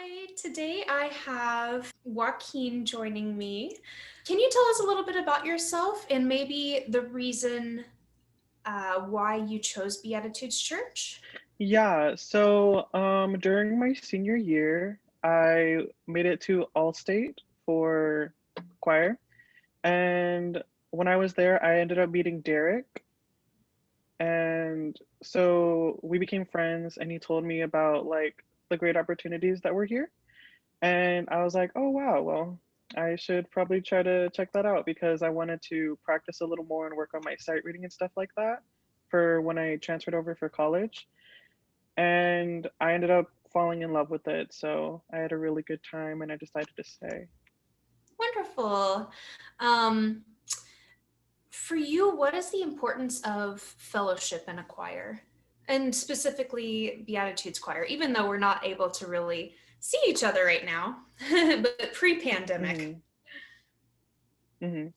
Hi, today I have Joaquin joining me. Can you tell us a little bit about yourself and maybe the reason why you chose Beatitudes Church? During my senior year, I made it to All-State for choir. And when I was there, I ended up meeting Derek. And so we became friends, and he told me about like the great opportunities that were here. And I was like, oh, wow, well, I should probably try to check that out because I wanted to practice a little more and work on my sight reading and stuff like that for when I transferred over for college. And I ended up falling in love with it. So I had a really good time and I decided to stay. Wonderful. Um, for you, what is the importance of fellowship in a choir? And specifically Beatitudes Choir, even though we're not able to really see each other right now, but pre-pandemic. hmm hmm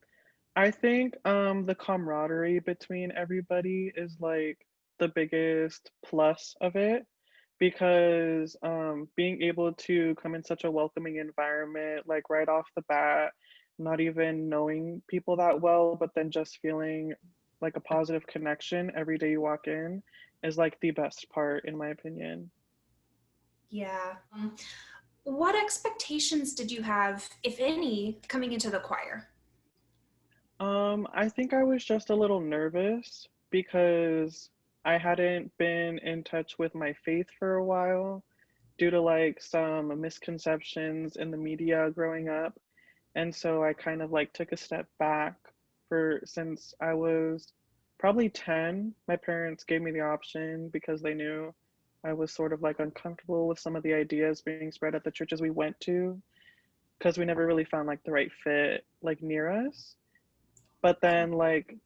I think the camaraderie between everybody is like the biggest plus of it because being able to come in such a welcoming environment, like right off the bat, not even knowing people that well, but then just feeling like a positive connection every day you walk in is like the best part, in my opinion. Yeah. What expectations did you have, if any, coming into the choir? I think I was just a little nervous because I hadn't been in touch with my faith for a while due to like some misconceptions in the media growing up. And so I kind of like took a step back for since I was probably 10. My parents gave me the option because they knew I was sort of like uncomfortable with some of the ideas being spread at the churches we went to because we never really found like the right fit like near us. But then like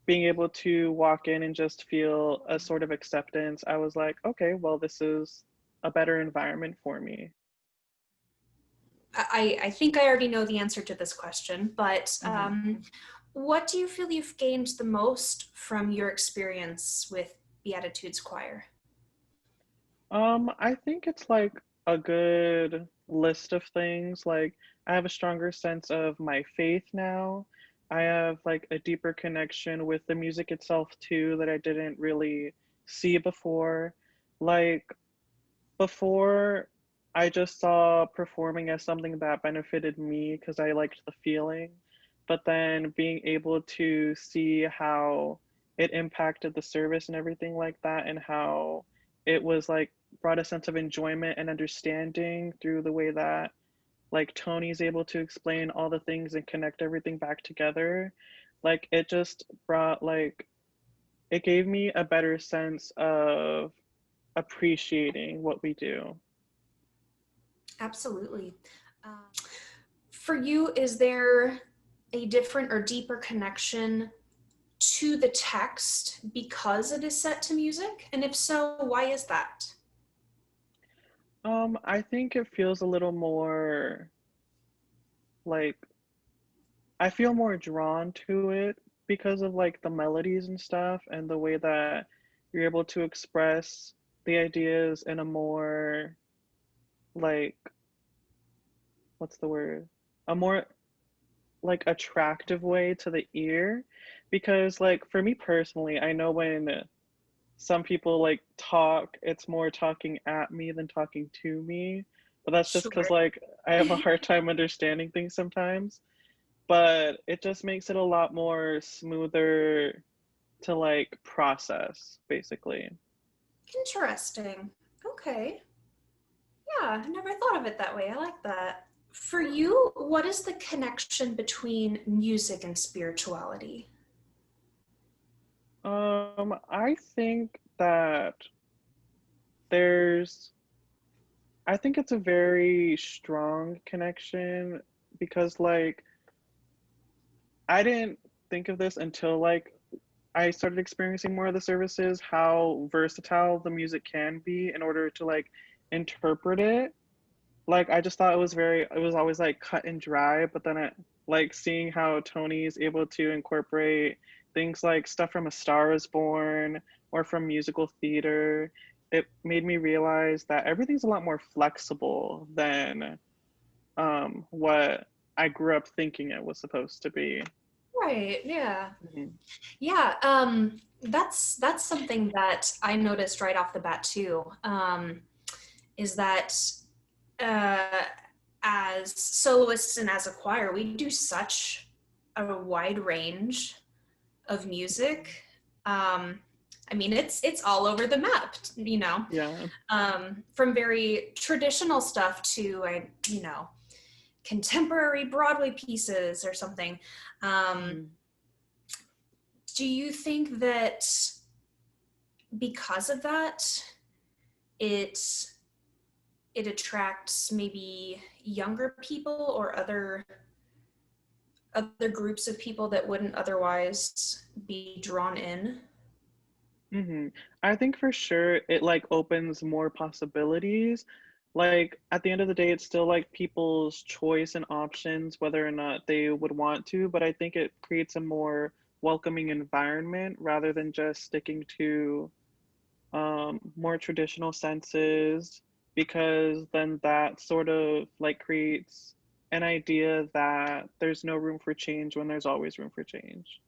being able to walk in and just feel a sort of acceptance, I was like, okay, well, this is a better environment for me. I think I already know the answer to this question, but hmm what do you feel you've gained the most from your experience with Beatitudes Choir? I think it's like a good list of things. Like, I have a stronger sense of my faith now. I have like a deeper connection with the music itself too that I didn't really see before. Like, before, I just saw performing as something that benefited me because I liked the feeling. But then being able to see how it impacted the service and everything like that, and how it was like brought a sense of enjoyment and understanding through the way that like Tony's able to explain all the things and connect everything back together. Like it just brought like it gave me a better sense of appreciating what we do. Absolutely. Um, for you, is there a different or deeper connection to the text because it is set to music? And if so, why is that? I think it feels a little more like I feel more drawn to it because of like the melodies and stuff and the way that you're able to express the ideas in a more like what's the word? A more like attractive way to the ear because like for me personally, I know when some people like talk, it's more talking at me than talking to me. But that's just because Sure. like I have a hard time understanding things sometimes. But it just makes it a lot more smoother to like process, basically. Interesting. Okay. Yeah, I never thought of it that way. I like that. For you, what is the connection between music and spirituality? I think that there's I think it's a very strong connection because like I didn't think of this until like I started experiencing more of the services, how versatile the music can be in order to like interpret it. Like I just thought it was always like cut and dry, but then it like seeing how Tony's able to incorporate things like stuff from A Star Is Born or from musical theater it made me realize that everything's a lot more flexible than what I grew up thinking it was supposed to be. Right, yeah. Mhm. Yeah, that's something that I noticed right off the bat too. Is that uh, as soloists and as a choir, we do such a wide range of music. Um, I mean, it's all over the map, you know, Yeah. from very traditional stuff to, contemporary Broadway pieces or something. Um, Mhm. do you think that because of that, it it attracts maybe younger people or other groups of people that wouldn't otherwise be drawn in? I think for sure it like opens more possibilities. Like at the end of the day, it's still like people's choice and options whether or not they would want to, but I think it creates a more welcoming environment rather than just sticking to more traditional senses, because then that sort of like creates an idea that there's no room for change when there's always room for change.